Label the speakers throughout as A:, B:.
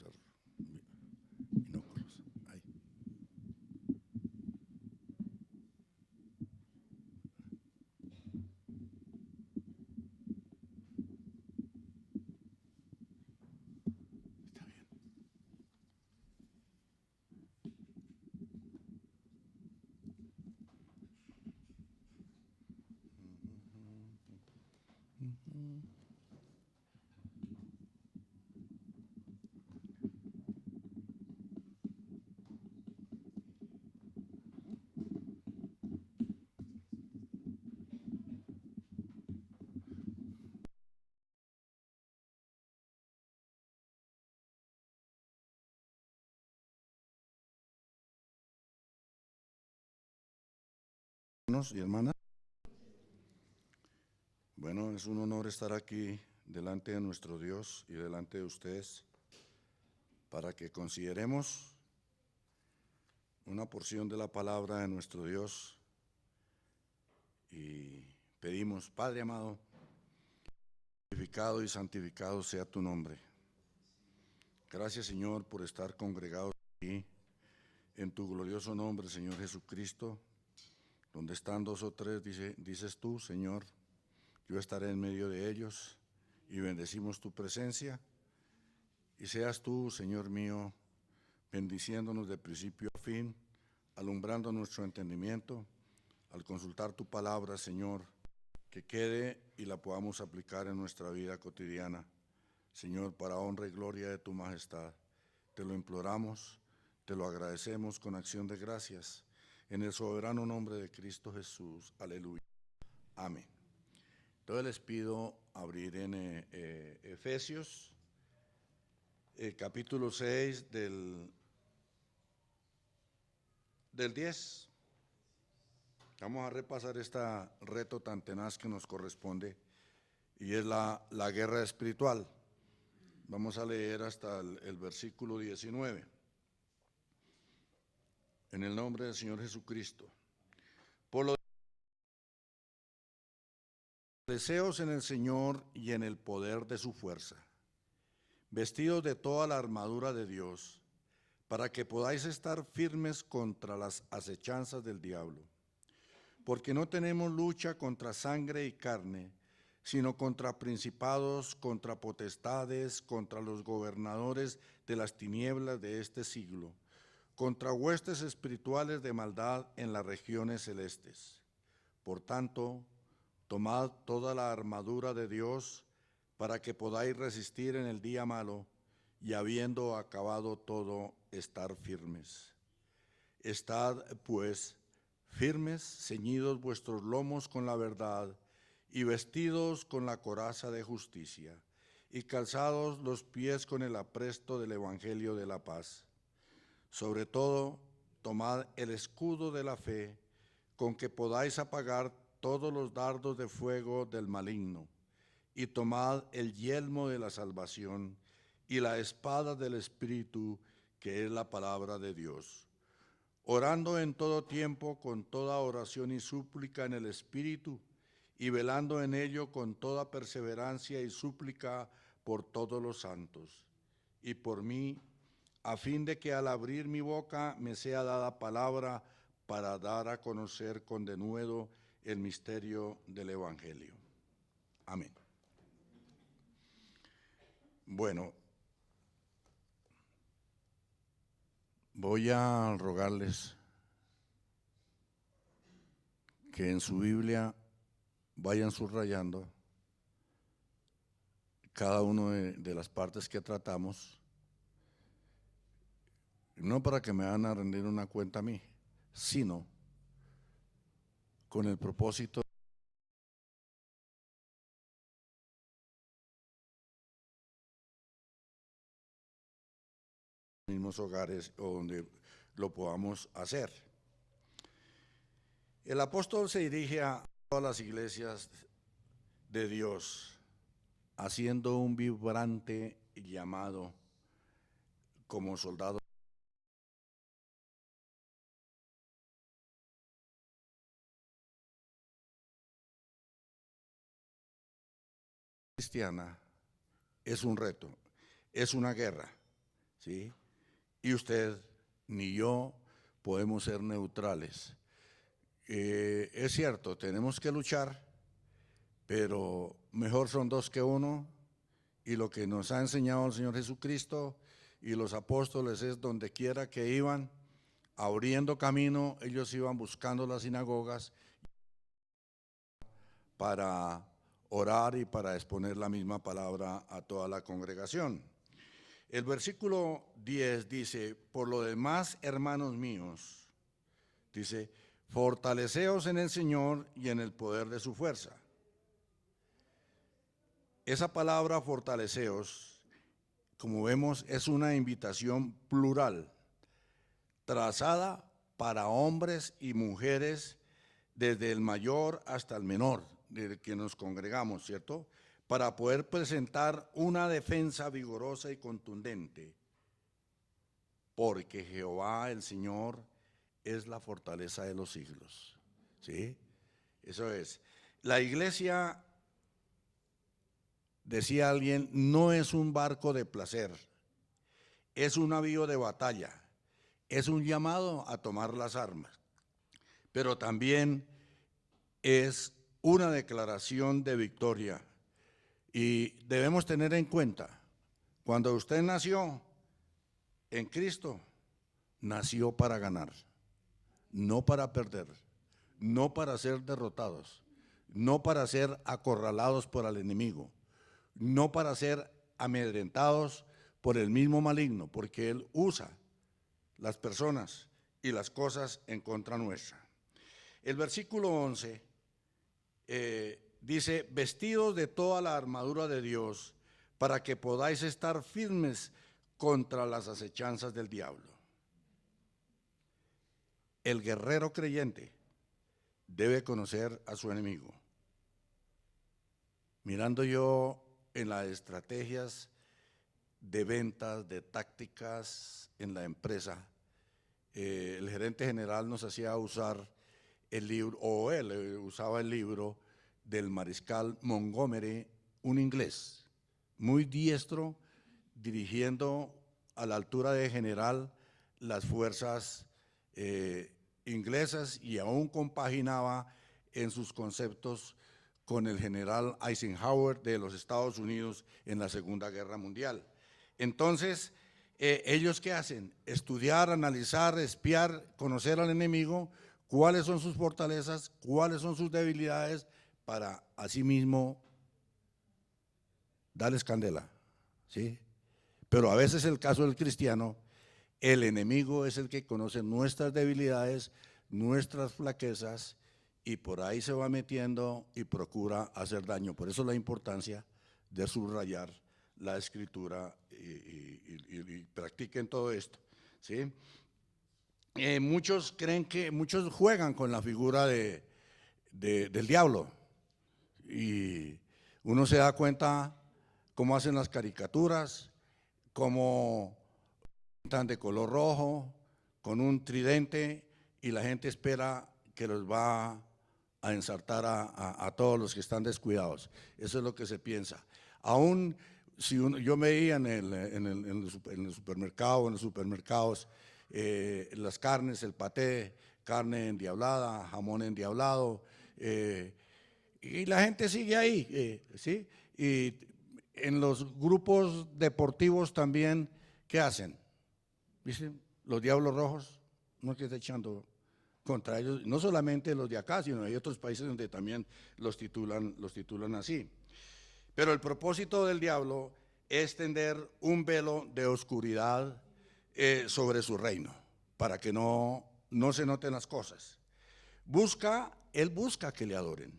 A: usar binóculos. Ahí. Está bien. Hermanos y hermanas, bueno, es un honor estar aquí delante de nuestro Dios y delante de ustedes para que consideremos una porción de la palabra de nuestro Dios y pedimos, Padre amado, santificado y santificado sea tu nombre. Gracias, Señor, por estar congregados aquí en tu glorioso nombre, Señor Jesucristo. Donde están dos o tres, dices tú, Señor, yo estaré en medio de ellos, y bendecimos tu presencia, y seas tú, Señor mío, bendiciéndonos de principio a fin, alumbrando nuestro entendimiento, al consultar tu palabra, Señor, que quede y la podamos aplicar en nuestra vida cotidiana, Señor, para honra y gloria de tu majestad. Te lo imploramos, te lo agradecemos con acción de gracias, en el soberano nombre de Cristo Jesús. Aleluya. Amén. Entonces les pido abrir en Efesios, capítulo 6 del 10. Vamos a repasar este reto tan tenaz que nos corresponde, y es la guerra espiritual. Vamos a leer hasta el versículo 19. En el nombre del Señor Jesucristo. Por los deseos en el Señor y en el poder de su fuerza, vestidos de toda la armadura de Dios, para que podáis estar firmes contra las acechanzas del diablo. Porque no tenemos lucha contra sangre y carne, sino contra principados, contra potestades, contra los gobernadores de las tinieblas de este siglo, contra huestes espirituales de maldad en las regiones celestes. Por tanto, tomad toda la armadura de Dios para que podáis resistir en el día malo, y habiendo acabado todo, estar firmes. Estad, pues, firmes, ceñidos vuestros lomos con la verdad, y vestidos con la coraza de justicia, y calzados los pies con el apresto del evangelio de la paz. Sobre todo, tomad el escudo de la fe, con que podáis apagar todos los dardos de fuego del maligno, y tomad el yelmo de la salvación y la espada del Espíritu, que es la palabra de Dios, orando en todo tiempo con toda oración y súplica en el Espíritu, y velando en ello con toda perseverancia y súplica por todos los santos, y por mí, a fin de que al abrir mi boca me sea dada palabra para dar a conocer con denuedo el misterio del Evangelio. Amén. Bueno, voy a rogarles que en su Biblia vayan subrayando cada una de las partes que tratamos, no para que me van a rendir una cuenta a mí, sino con el propósito de los mismos hogares o donde lo podamos hacer. El apóstol se dirige a todas las iglesias de Dios, haciendo un vibrante llamado como soldado cristiana. Es un reto, es una guerra, ¿sí? Y usted ni yo podemos ser neutrales. Es cierto, tenemos que luchar, pero mejor son dos que uno, y lo que nos ha enseñado el Señor Jesucristo y los apóstoles es donde quiera que iban, abriendo camino, ellos iban buscando las sinagogas para orar y para exponer la misma palabra a toda la congregación. El versículo 10 dice, por lo demás, hermanos míos, dice, fortaleceos en el Señor y en el poder de su fuerza. Esa palabra fortaleceos, como vemos, es una invitación plural, trazada para hombres y mujeres, desde el mayor hasta el menor, desde que nos congregamos, ¿cierto? Para poder presentar una defensa vigorosa y contundente, porque Jehová el Señor es la fortaleza de los siglos, ¿sí? Eso es. La iglesia, decía alguien, no es un barco de placer, es un navío de batalla, es un llamado a tomar las armas, pero también es una declaración de victoria. Y debemos tener en cuenta, cuando usted nació en Cristo, nació para ganar, no para perder, no para ser derrotados, no para ser acorralados por el enemigo, no para ser amedrentados por el mismo maligno, porque él usa las personas y las cosas en contra nuestra. El versículo 11 dice, vestidos de toda la armadura de Dios, para que podáis estar firmes contra las acechanzas del diablo. El guerrero creyente debe conocer a su enemigo. Mirando yo en las estrategias de ventas, de tácticas en la empresa, el gerente general nos hacía usar el libro, o él usaba el libro del mariscal Montgomery, un inglés, muy diestro, dirigiendo a la altura de general las fuerzas inglesas, y aún compaginaba en sus conceptos con el general Eisenhower de los Estados Unidos en la Segunda Guerra Mundial. Entonces, ¿ellos qué hacen? Estudiar, analizar, espiar, conocer al enemigo, cuáles son sus fortalezas, cuáles son sus debilidades, para asimismo darles candela, ¿sí? Pero a veces el caso del cristiano, el enemigo es el que conoce nuestras debilidades, nuestras flaquezas, y por ahí se va metiendo y procura hacer daño. Por eso la importancia de subrayar la escritura y practiquen todo esto, ¿sí? Muchos creen que, muchos juegan con la figura del diablo, y uno se da cuenta cómo hacen las caricaturas, cómo están de color rojo, con un tridente, y la gente espera que los va a ensartar a todos los que están descuidados. Eso es lo que se piensa. Aún si yo veía en el supermercado, en los supermercados, las carnes, el paté, carne endiablada, jamón endiablado, y la gente sigue ahí, ¿sí? Y en los grupos deportivos también, ¿qué hacen? ¿Viste? Los diablos rojos, no es que está echando contra ellos, no solamente los de acá, sino hay otros países donde también los titulan así. Pero el propósito del diablo es tender un velo de oscuridad sobre su reino, para que no se noten las cosas. Él busca que le adoren.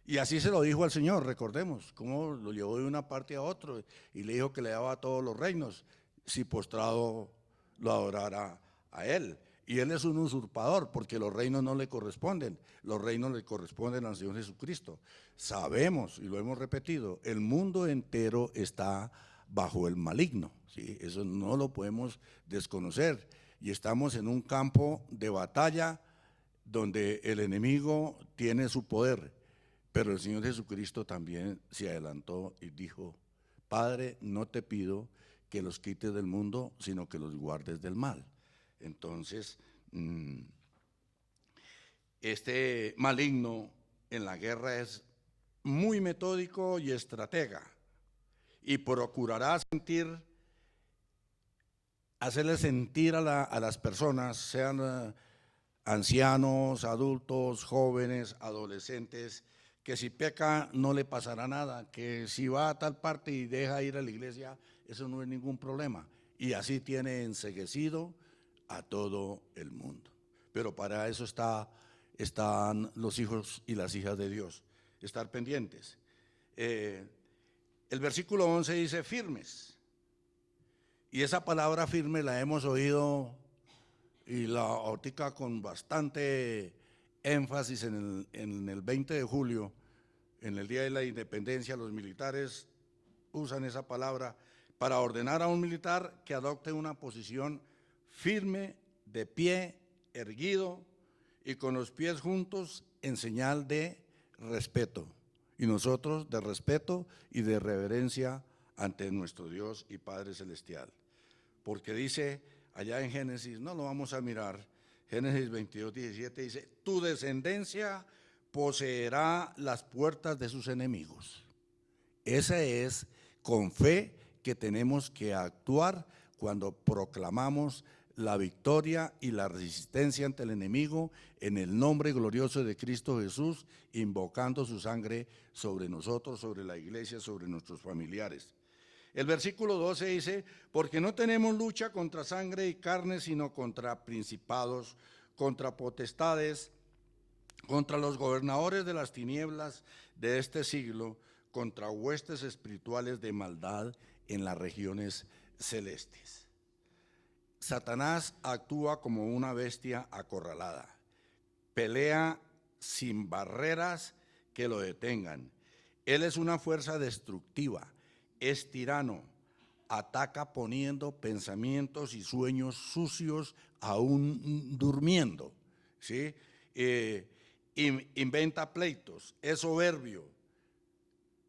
A: Y así se lo dijo al Señor, recordemos, cómo lo llevó de una parte a otra y le dijo que le daba todos los reinos, si postrado lo adorara a Él. Y Él es un usurpador, porque los reinos no le corresponden, los reinos le corresponden al Señor Jesucristo. Sabemos, y lo hemos repetido, el mundo entero está bajo el maligno, ¿sí? Eso no lo podemos desconocer, y estamos en un campo de batalla donde el enemigo tiene su poder. Pero el Señor Jesucristo también se adelantó y dijo, Padre, no te pido que los quites del mundo, sino que los guardes del mal. Entonces, este maligno en la guerra es muy metódico y estratega, y procurará hacerle sentir a las personas, sean ancianos, adultos, jóvenes, adolescentes, que si peca no le pasará nada, que si va a tal parte y deja ir a la iglesia, eso no es ningún problema. Y así tiene enceguecido a todo el mundo. Pero para eso están los hijos y las hijas de Dios, estar pendientes. El versículo 11 dice firmes. Y esa palabra firme la hemos oído y la ahorita con bastante énfasis en el 20 de julio, en el Día de la Independencia, los militares usan esa palabra para ordenar a un militar que adopte una posición firme, de pie, erguido y con los pies juntos en señal de respeto. Y nosotros de respeto y de reverencia ante nuestro Dios y Padre Celestial. Porque dice allá en Génesis, no lo vamos a mirar, Génesis 22, 17 dice, tu descendencia poseerá las puertas de sus enemigos. Esa es con fe que tenemos que actuar cuando proclamamos la victoria y la resistencia ante el enemigo en el nombre glorioso de Cristo Jesús, invocando su sangre sobre nosotros, sobre la iglesia, sobre nuestros familiares. El versículo 12 dice, porque no tenemos lucha contra sangre y carne, sino contra principados, contra potestades, contra los gobernadores de las tinieblas de este siglo, contra huestes espirituales de maldad en las regiones celestes. Satanás actúa como una bestia acorralada, pelea sin barreras que lo detengan. Él es una fuerza destructiva, es tirano, ataca poniendo pensamientos y sueños sucios aún durmiendo, ¿sí? Inventa pleitos, es soberbio.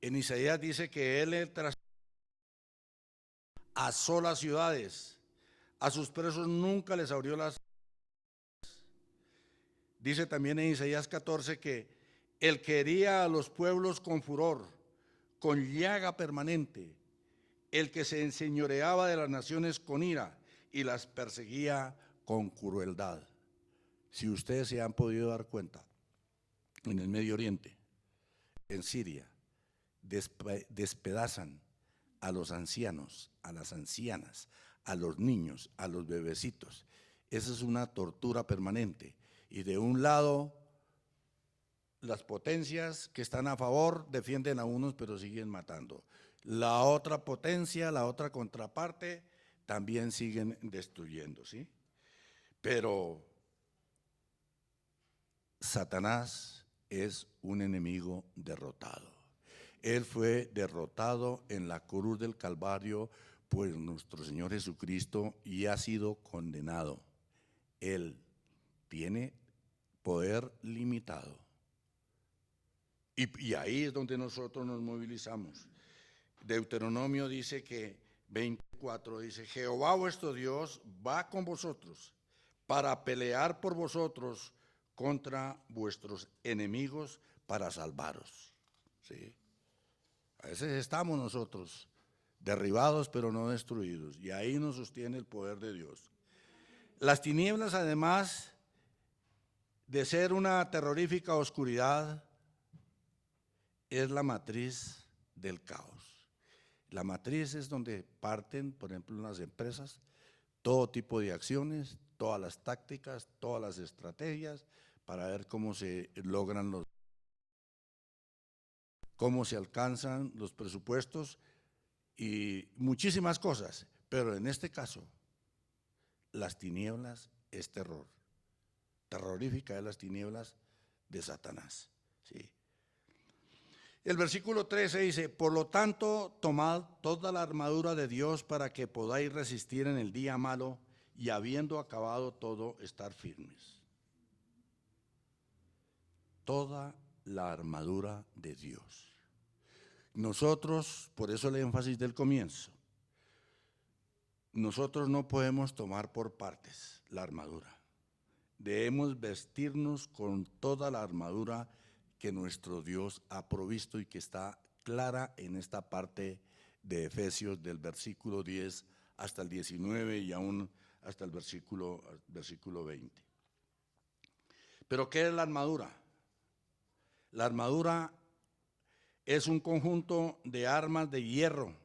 A: En Isaías dice que él asola ciudades, a sus presos nunca les abrió las. Dice también en Isaías 14 que él quería a los pueblos con furor, con llaga permanente, el que se enseñoreaba de las naciones con ira y las perseguía con crueldad. Si ustedes se han podido dar cuenta, en el Medio Oriente, en Siria, despedazan a los ancianos, a las ancianas, a los niños, a los bebecitos. Esa es una tortura permanente. Y de un lado, las potencias que están a favor defienden a unos, pero siguen matando. La otra potencia, la otra contraparte, también siguen destruyendo, ¿sí? Pero Satanás es un enemigo derrotado. Él fue derrotado en la cruz del Calvario por nuestro Señor Jesucristo y ha sido condenado. Él tiene poder limitado. Y ahí es donde nosotros nos movilizamos. Deuteronomio dice que 24 dice, Jehová vuestro Dios va con vosotros para pelear por vosotros contra vuestros enemigos para salvaros. ¿Sí? A veces estamos nosotros derribados pero no destruidos, y ahí nos sostiene el poder de Dios. Las tinieblas, además de ser una terrorífica oscuridad, es la matriz del caos. La matriz es donde parten, por ejemplo, en las empresas, todo tipo de acciones, todas las tácticas, todas las estrategias para ver cómo se logran cómo se alcanzan los presupuestos y muchísimas cosas. Pero en este caso, las tinieblas es terror. Terrorífica es las tinieblas de Satanás, ¿sí? El versículo 13 dice, por lo tanto, tomad toda la armadura de Dios para que podáis resistir en el día malo y habiendo acabado todo, estar firmes. Toda la armadura de Dios. Nosotros, por eso el énfasis del comienzo, nosotros no podemos tomar por partes la armadura. Debemos vestirnos con toda la armadura que nuestro Dios ha provisto y que está clara en esta parte de Efesios del versículo 10 hasta el 19 y aún hasta el versículo 20. ¿Pero qué es la armadura? La armadura es un conjunto de armas de hierro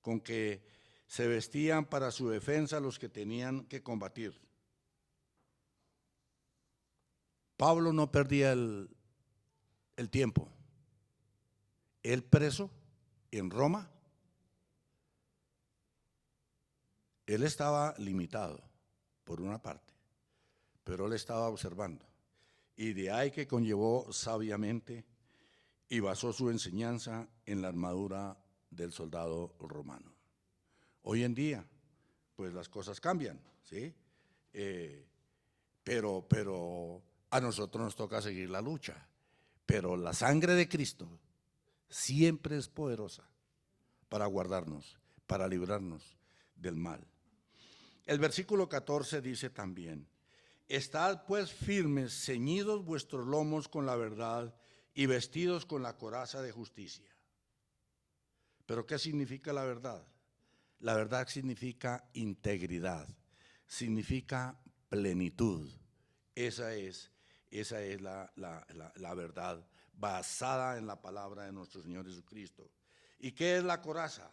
A: con que se vestían para su defensa los que tenían que combatir. Pablo no perdía el tiempo. Él preso en Roma, él estaba limitado por una parte, pero él estaba observando. Y de ahí que conllevó sabiamente y basó su enseñanza en la armadura del soldado romano. Hoy en día, pues las cosas cambian, ¿sí? Pero a nosotros nos toca seguir la lucha. Pero la sangre de Cristo siempre es poderosa para guardarnos, para librarnos del mal. El versículo 14 dice también: estad pues firmes, ceñidos vuestros lomos con la verdad y vestidos con la coraza de justicia. ¿Pero qué significa la verdad? La verdad significa integridad, significa plenitud. Esa es la verdad basada en la palabra de nuestro Señor Jesucristo. ¿Y qué es la coraza?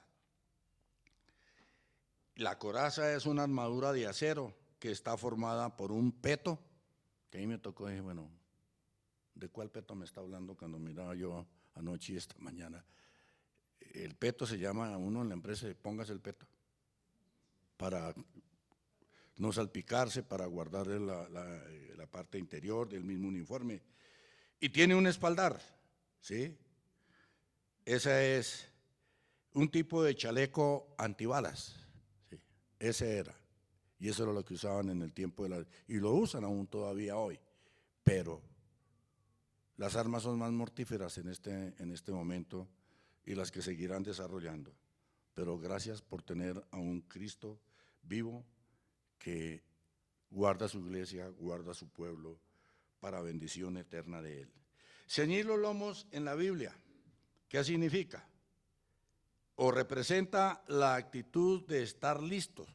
A: La coraza es una armadura de acero que está formada por un peto, que a mí me tocó, dije, bueno, ¿de cuál peto me está hablando cuando miraba yo anoche y esta mañana? El peto se llama, uno en la empresa, póngase el peto, para no salpicarse, para guardar la parte interior del mismo uniforme. Y tiene un espaldar, ¿sí? Ese es un tipo de chaleco antibalas, ¿sí? Ese era. Y eso era lo que usaban en el tiempo y lo usan aún todavía hoy. Pero las armas son más mortíferas en este momento y las que seguirán desarrollando. Pero gracias por tener a un Cristo vivo que guarda su iglesia, guarda su pueblo para bendición eterna de él. Ceñir los lomos en la Biblia, ¿qué significa? O representa la actitud de estar listos,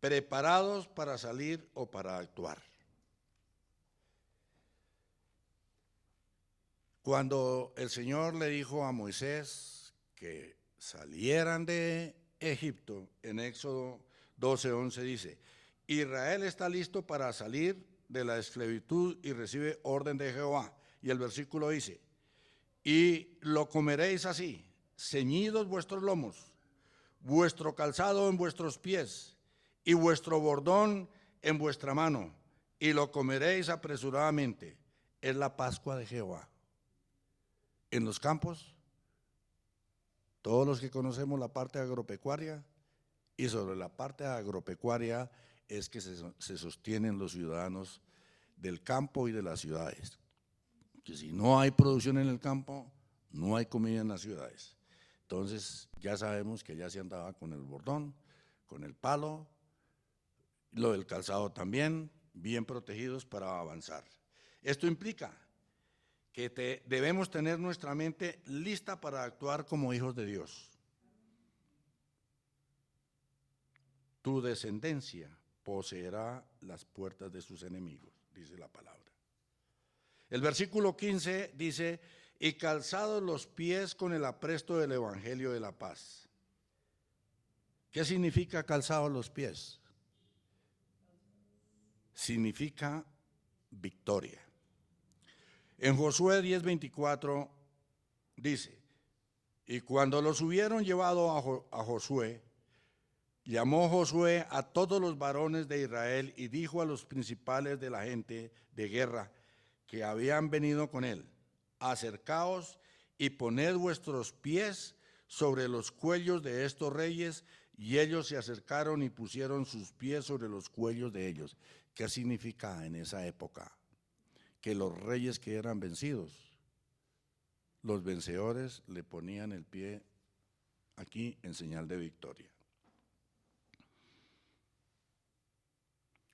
A: preparados para salir o para actuar. Cuando el Señor le dijo a Moisés que salieran de Egipto, en Éxodo 12:11 dice: Israel está listo para salir de la esclavitud y recibe orden de Jehová. Y el versículo dice: y lo comeréis así, ceñidos vuestros lomos, vuestro calzado en vuestros pies y vuestro bordón en vuestra mano, y lo comeréis apresuradamente. Es la Pascua de Jehová. En los campos, todos los que conocemos la parte agropecuaria, y sobre la parte agropecuaria es que se sostienen los ciudadanos del campo y de las ciudades. Que si no hay producción en el campo, no hay comida en las ciudades. Entonces ya sabemos que ya se andaba con el bordón, con el palo, lo del calzado también, bien protegidos para avanzar. Esto implica que debemos tener nuestra mente lista para actuar como hijos de Dios. Tu descendencia poseerá las puertas de sus enemigos, dice la palabra. El versículo 15 dice: y calzados los pies con el apresto del evangelio de la paz. ¿Qué significa calzados los pies? Significa victoria. En Josué 10:24 dice: y cuando los hubieron llevado a Josué, llamó Josué a todos los varones de Israel y dijo a los principales de la gente de guerra que habían venido con él: acercaos y poned vuestros pies sobre los cuellos de estos reyes. Y ellos se acercaron y pusieron sus pies sobre los cuellos de ellos. ¿Qué significa en esa época? Que los reyes que eran vencidos, los vencedores le ponían el pie aquí en señal de victoria.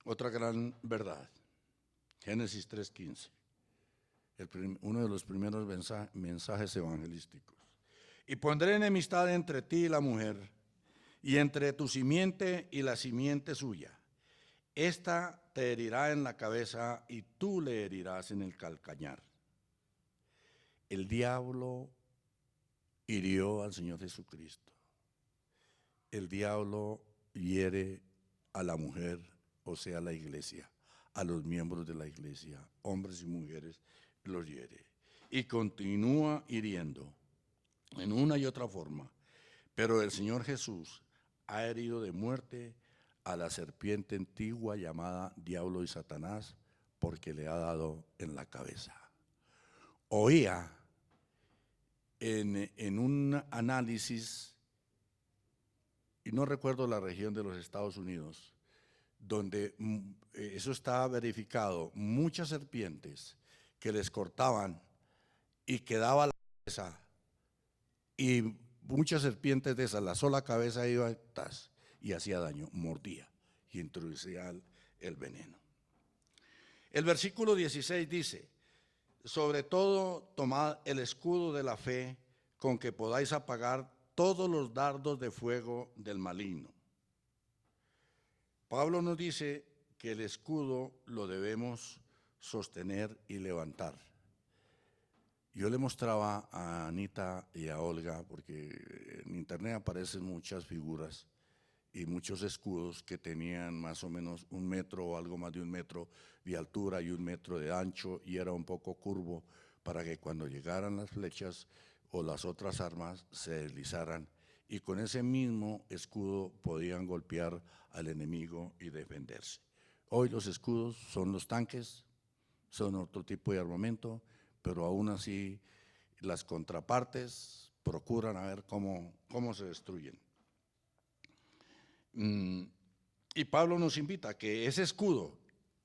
A: Otra gran verdad, Génesis 3:15, uno de los primeros mensajes evangelísticos. Y pondré enemistad entre ti y la mujer, y entre tu simiente y la simiente suya. Esta te herirá en la cabeza y tú le herirás en el calcañar. El diablo hirió al Señor Jesucristo. El diablo hiere a la mujer, o sea, a la iglesia, a los miembros de la iglesia, hombres y mujeres, los hiere. Y continúa hiriendo en una y otra forma. Pero el Señor Jesús ha herido de muerte a la serpiente antigua llamada Diablo y Satanás, porque le ha dado en la cabeza. Oía en un análisis, y no recuerdo la región de los Estados Unidos, donde eso estaba verificado, muchas serpientes que les cortaban y quedaba la cabeza, y muchas serpientes de esas, la sola cabeza iba y hacía daño, mordía y introducía el veneno. El versículo 16 dice: sobre todo tomad el escudo de la fe, con que podáis apagar todos los dardos de fuego del maligno. Pablo nos dice que el escudo lo debemos sostener y levantar. Yo le mostraba a Anita y a Olga, porque en internet aparecen muchas figuras y muchos escudos que tenían más o menos 1 metro o algo más de 1 metro de altura y 1 metro de ancho, y era un poco curvo para que cuando llegaran las flechas o las otras armas se deslizaran, y con ese mismo escudo podían golpear al enemigo y defenderse. Hoy los escudos son los tanques, son otro tipo de armamento, pero aún así las contrapartes procuran a ver cómo se destruyen. Y Pablo nos invita a que ese escudo,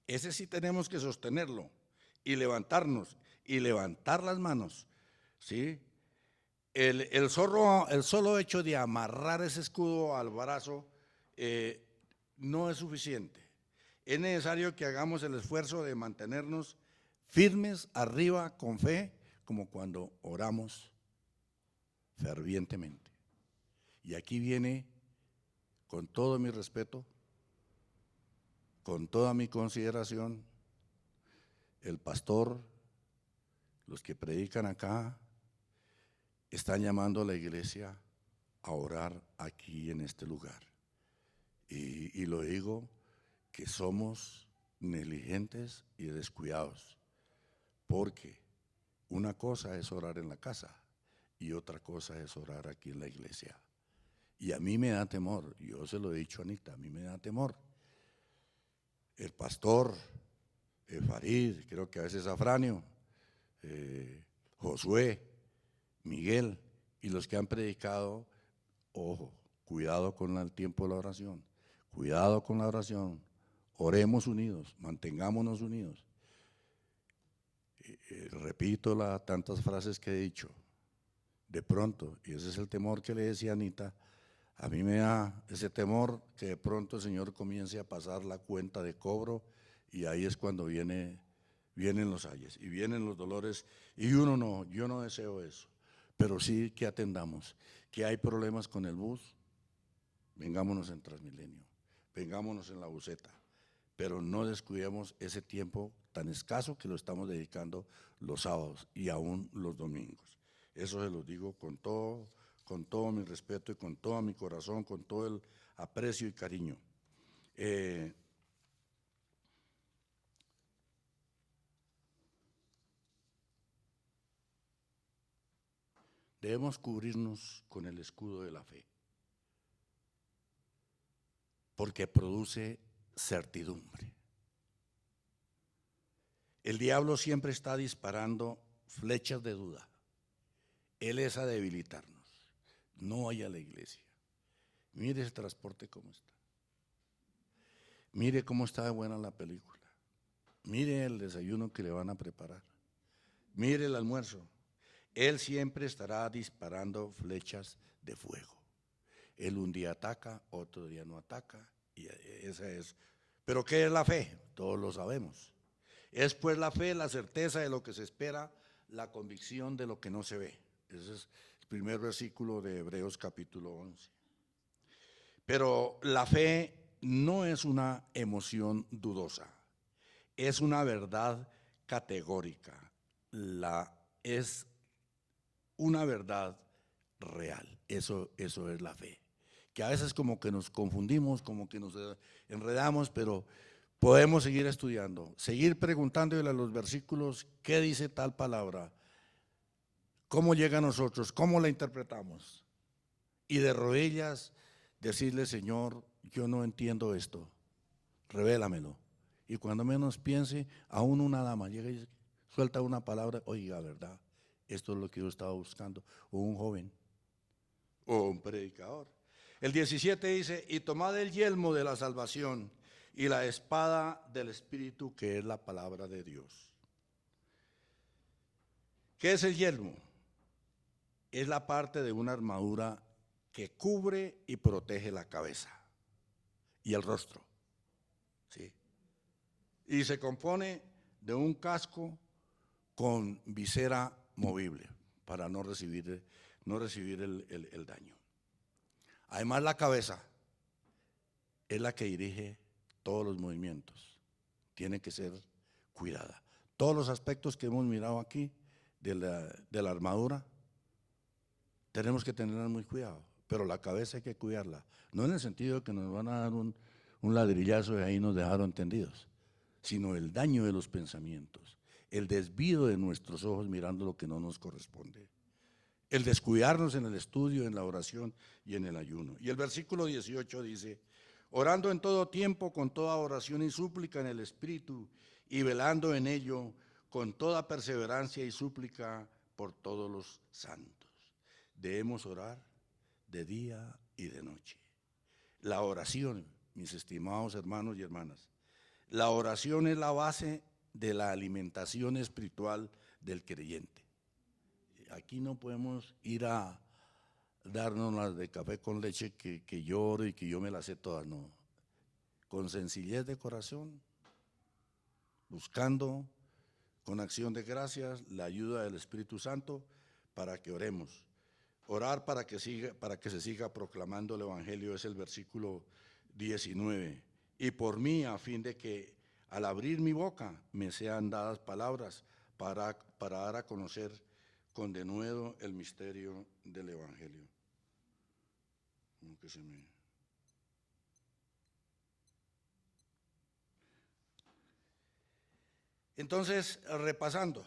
A: ese sí tenemos que sostenerlo y levantarnos y levantar las manos, ¿sí? El solo hecho de amarrar ese escudo al brazo no es suficiente. Es necesario que hagamos el esfuerzo de mantenernos firmes arriba con fe, como cuando oramos fervientemente. Y aquí viene, con todo mi respeto, con toda mi consideración, el pastor, los que predican acá, están llamando a la iglesia a orar aquí en este lugar. Y lo digo, que somos negligentes y descuidados, porque una cosa es orar en la casa y otra cosa es orar aquí en la iglesia. Y a mí me da temor, yo se lo he dicho a Anita, a mí me da temor. El pastor, Farid, creo que a veces Afranio, Josué, Miguel y los que han predicado, ojo, cuidado con el tiempo de la oración, cuidado con la oración, oremos unidos, mantengámonos unidos. Repito tantas frases que he dicho, de pronto, y ese es el temor que le decía a Anita, a mí me da ese temor que de pronto el Señor comience a pasar la cuenta de cobro, y ahí es cuando vienen los ayes y vienen los dolores, y yo no deseo eso, pero sí que atendamos que hay problemas con el bus, vengámonos en Transmilenio, vengámonos en la buseta, pero no descuidemos ese tiempo tan escaso que lo estamos dedicando los sábados y aún los domingos. Eso se los digo con todo mi respeto y con todo mi corazón, con todo el aprecio y cariño. Debemos cubrirnos con el escudo de la fe, porque produce certidumbre. El diablo siempre está disparando flechas de duda. Él es a debilitarnos. No vaya a la iglesia. Mire ese transporte cómo está. Mire cómo está de buena la película. Mire el desayuno que le van a preparar. Mire el almuerzo. Él siempre estará disparando flechas de fuego. Él un día ataca, otro día no ataca, y esa es Pero ¿qué es la fe? Todos lo sabemos. Es pues la fe, la certeza de lo que se espera, la convicción de lo que no se ve. Ese es el primer versículo de Hebreos capítulo 11. Pero la fe no es una emoción dudosa, es una verdad categórica, es una verdad real. Eso es la fe. Que a veces como que nos confundimos, como que nos enredamos, pero podemos seguir estudiando, seguir preguntándole a los versículos qué dice tal palabra, cómo llega a nosotros, cómo la interpretamos. Y de rodillas decirle: Señor, yo no entiendo esto, revélamelo. Y cuando menos piense, aún una dama llega y suelta una palabra: oiga, ¿verdad? Esto es lo que yo estaba buscando. O un joven, o un predicador. El 17 dice: y tomad el yelmo de la salvación y la espada del Espíritu, que es la palabra de Dios. ¿Qué es el yelmo? Es la parte de una armadura que cubre y protege la cabeza y el rostro, ¿sí? Y se compone de un casco con visera movible para no recibir el daño. Además, la cabeza es la que dirige todos los movimientos, tiene que ser cuidada. Todos los aspectos que hemos mirado aquí de la armadura tenemos que tener muy cuidado, pero la cabeza hay que cuidarla, no en el sentido de que nos van a dar un ladrillazo y ahí nos dejaron tendidos, sino el daño de los pensamientos, el desvío de nuestros ojos mirando lo que no nos corresponde, el descuidarnos en el estudio, en la oración y en el ayuno. Y el versículo 18 dice: orando en todo tiempo con toda oración y súplica en el Espíritu, y velando en ello con toda perseverancia y súplica por todos los santos. Debemos orar de día y de noche. La oración, mis estimados hermanos y hermanas, la oración es la base de la alimentación espiritual del creyente. Aquí no podemos ir a darnos las de café con leche que yo oro y que yo me las sé todas, no. Con sencillez de corazón, buscando con acción de gracias la ayuda del Espíritu Santo para que oremos. Orar para que se siga proclamando el Evangelio es el versículo 19. Y por mí, a fin de que al abrir mi boca me sean dadas palabras para dar a conocer con denuedo el misterio del Evangelio. Entonces, repasando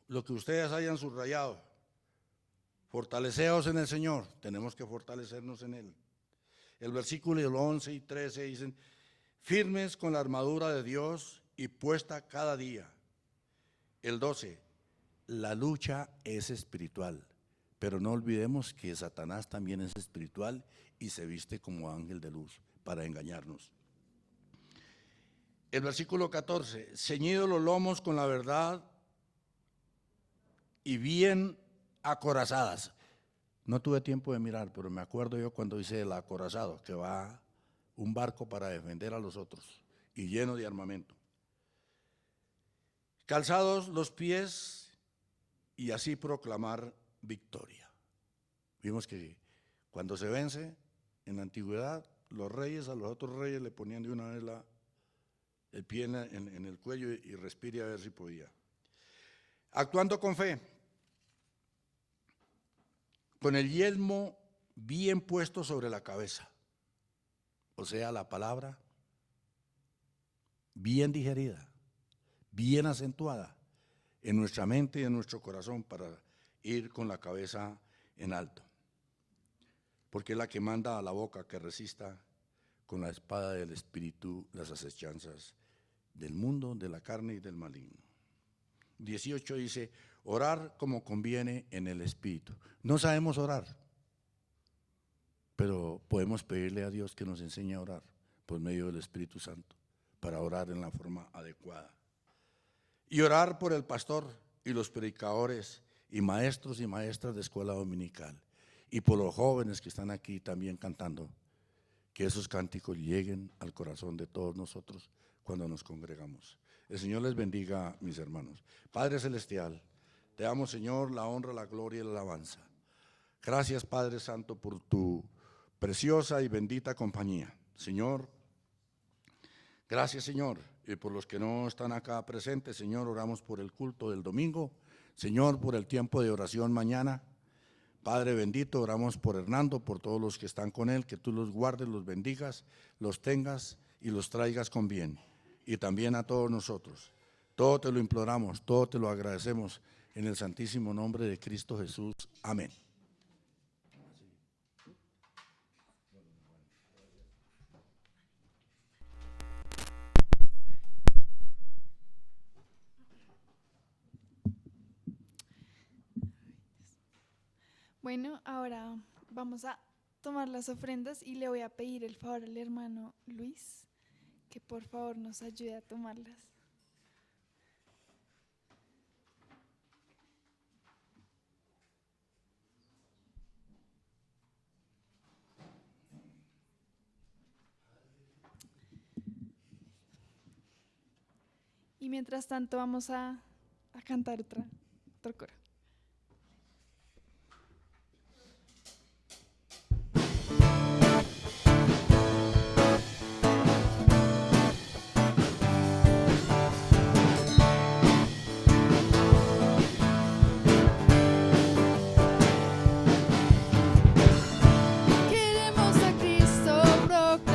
A: lo que ustedes hayan subrayado: fortaleceos en el Señor, tenemos que fortalecernos en Él. El versículo 11 y 13 dicen: firmes con la armadura de Dios y puesta cada día. El 12, la lucha es espiritual, pero no olvidemos que Satanás también es espiritual y se viste como ángel de luz para engañarnos. El versículo 14, ceñidos los lomos con la verdad y bien acorazadas. No tuve tiempo de mirar, pero me acuerdo yo cuando dice el acorazado, que va un barco para defender a los otros y lleno de armamento. Calzados los pies y así proclamar victoria. Vimos que cuando se vence en la antigüedad, los reyes a los otros reyes le ponían de una vez el pie en el cuello y respire a ver si podía. Actuando con fe, con el yelmo bien puesto sobre la cabeza, o sea, la palabra bien digerida, bien acentuada en nuestra mente y en nuestro corazón para ir con la cabeza en alto, porque es la que manda a la boca que resista con la espada del Espíritu las acechanzas del mundo, de la carne y del maligno. 18 dice: orar como conviene en el Espíritu. No sabemos orar, pero podemos pedirle a Dios que nos enseñe a orar por medio del Espíritu Santo, para orar en la forma adecuada. Y orar por el pastor y los predicadores y maestros y maestras de escuela dominical, y por los jóvenes que están aquí también cantando, que esos cánticos lleguen al corazón de todos nosotros cuando nos congregamos. El Señor les bendiga, mis hermanos. Padre Celestial, te damos, Señor, la honra, la gloria y la alabanza. Gracias, Padre Santo, por tu preciosa y bendita compañía. Señor, gracias, Señor, y por los que no están acá presentes, Señor, oramos por el culto del domingo. Señor, por el tiempo de oración mañana. Padre bendito, oramos por Hernando, por todos los que están con él, que tú los guardes, los bendigas, los tengas y los traigas con bien. Y también a todos nosotros. Todo te lo imploramos, todo te lo agradecemos en el santísimo nombre de Cristo Jesús. Amén.
B: Bueno, ahora vamos a tomar las ofrendas y le voy a pedir el favor al hermano Luis que por favor nos ayude a tomarlas. Y mientras tanto vamos a cantar otro coro. Queremos a Cristo proclamar.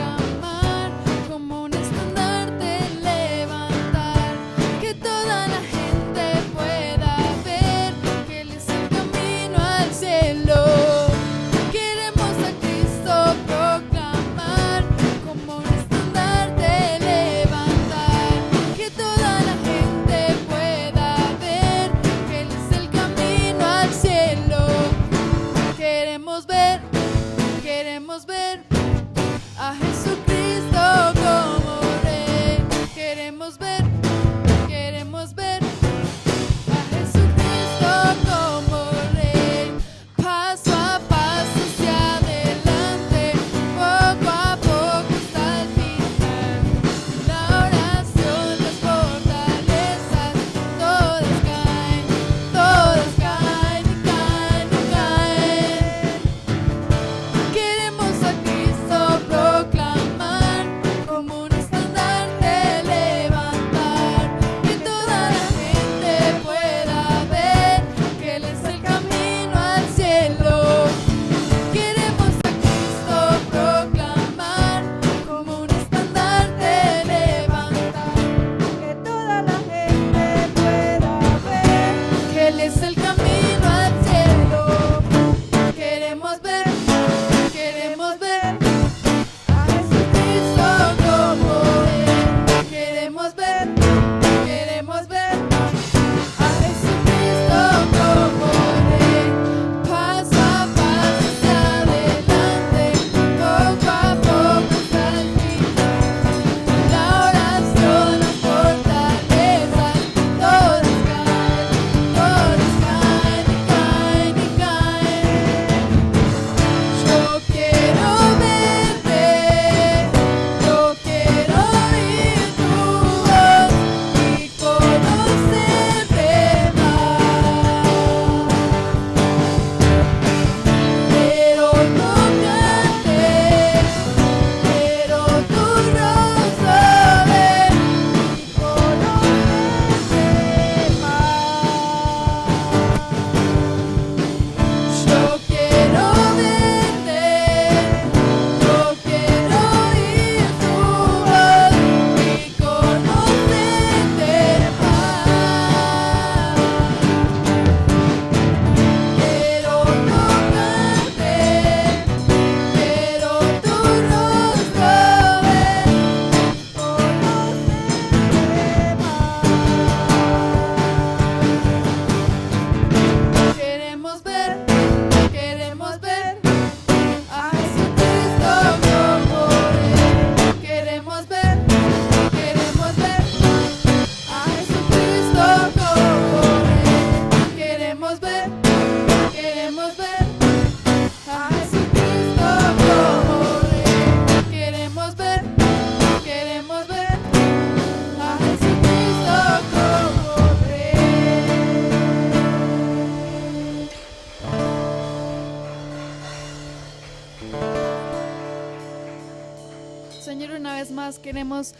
B: Señor, una vez más queremos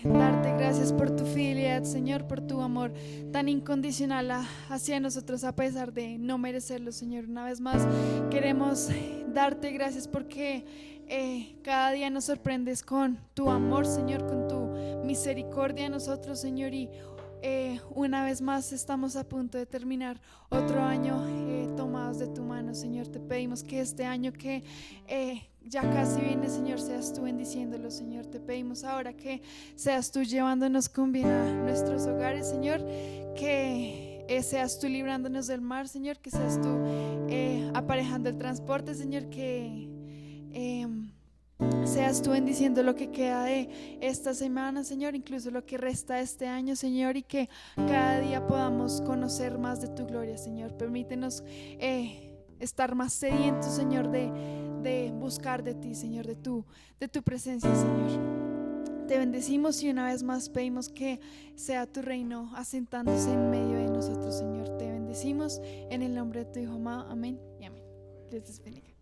B: darte gracias por tu fidelidad, Señor, por tu amor tan incondicional hacia nosotros a pesar de no merecerlo, Señor. Una vez más queremos darte gracias porque cada día nos sorprendes con tu amor, Señor, con tu misericordia a nosotros, Señor, y una vez más estamos a punto de terminar otro año tomados de tu mano, Señor. Te pedimos que este año que ya casi viene, Señor, seas tú bendiciéndolo, Señor. Te pedimos ahora que seas tú llevándonos con bien a nuestros hogares, Señor, que seas tú librándonos del mar, Señor, que seas tú aparejando el transporte, Señor, que seas tú bendiciendo lo que queda de esta semana, Señor, incluso lo que resta de este año, Señor, y que cada día podamos conocer más de tu gloria, Señor. Permítenos estar más sedientos, Señor, de buscar de ti, Señor, de tu presencia, Señor. Te bendecimos y una vez más pedimos que sea tu reino asentándose en medio de nosotros, Señor. Te bendecimos en el nombre de tu Hijo amado. Amén y amén. Dios les bendiga.